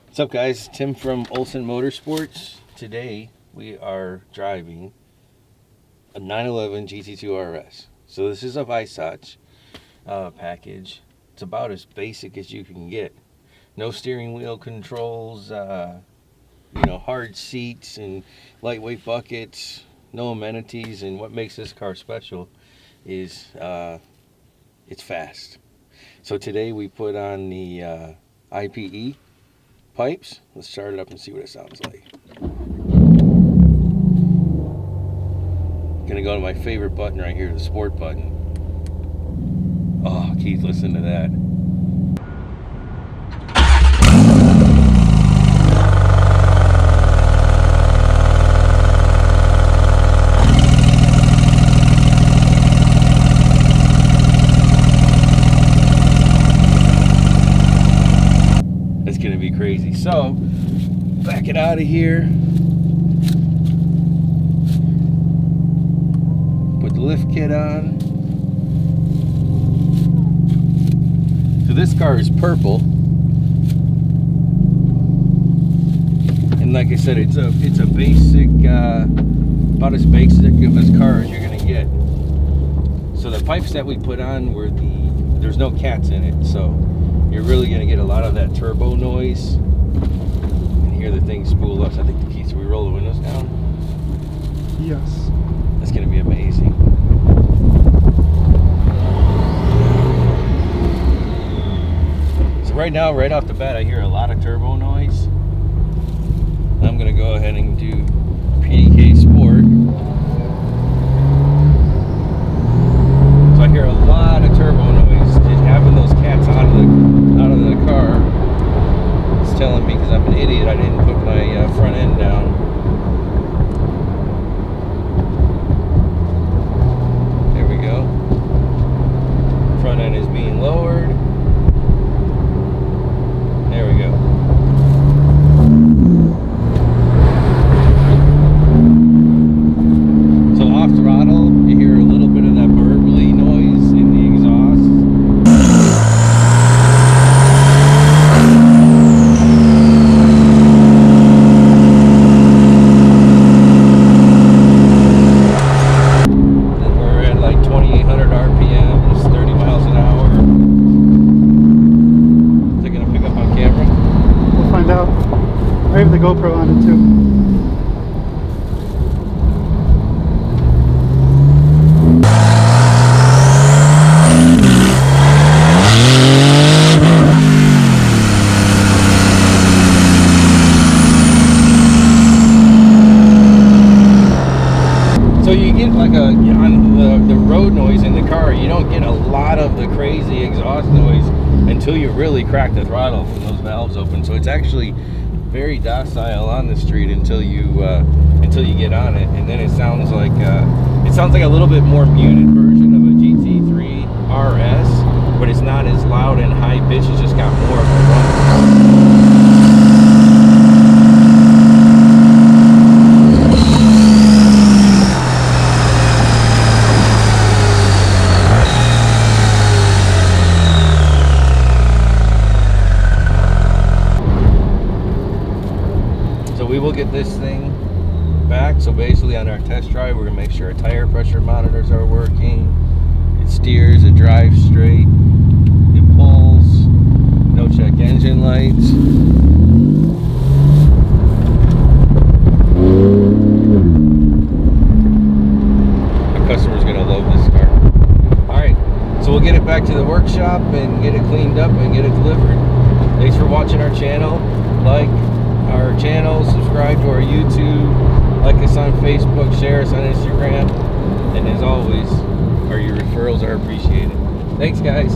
What's up, guys? Tim from Olsen Motorsports. Today we are driving a 911 GT2RS. So this is a Visage package. It's about as basic as you can get. No steering wheel controls, hard seats and lightweight buckets, no amenities. And what makes this car special is it's fast. So today we put on the IPE pipes. Let's start it up and see what it sounds like. Gonna go to my favorite button right here, the sport button. Oh, Keith, listen to that. It's gonna be crazy. So, back it out of here. Put the lift kit on. So this car is purple, and like I said, it's a basic, about as basic of a car as you're gonna get. So the pipes that we put on were there's no cats in it, so you're really going to get a lot of that turbo noise and hear the thing spool up. So I think the keys, we roll the windows down? Yes. That's going to be amazing. So right now, right off the bat, I hear a lot of turbo noise. I'm going to go ahead and do PDK Sport. So I hear a lot of turbo noise. Just having those cats out of the car. It's telling me, because I'm an idiot, I didn't put my front end down. There we go. Front end is being lowered. There we go. So off throttle, you hear a little bit of that burbly noise in the exhaust. And we're at like 2,800 RPMs, 30 miles an hour. Is it gonna pick up on camera? We'll find out. I have the GoPro on it too. So you get like on the road noise in the car, you don't get a lot of the crazy exhaust noise until you really crack the throttle when those valves open. So it's actually very docile on the street until you get on it, and then it sounds like a little bit more muted version of a GT2RS, but it's not as loud and high pitched. It's just got more of a run. We will get this thing back. So basically on our test drive, we're gonna make sure our tire pressure monitors are working. It steers, it drives straight, it pulls, no check engine lights. Our customer's gonna love this car. All right, so we'll get it back to the workshop and get it cleaned up and get it delivered. Thanks for watching our channel. Like our channel, subscribe to our YouTube, like us on Facebook, share us on Instagram, and as always, your referrals are appreciated. Thanks, guys.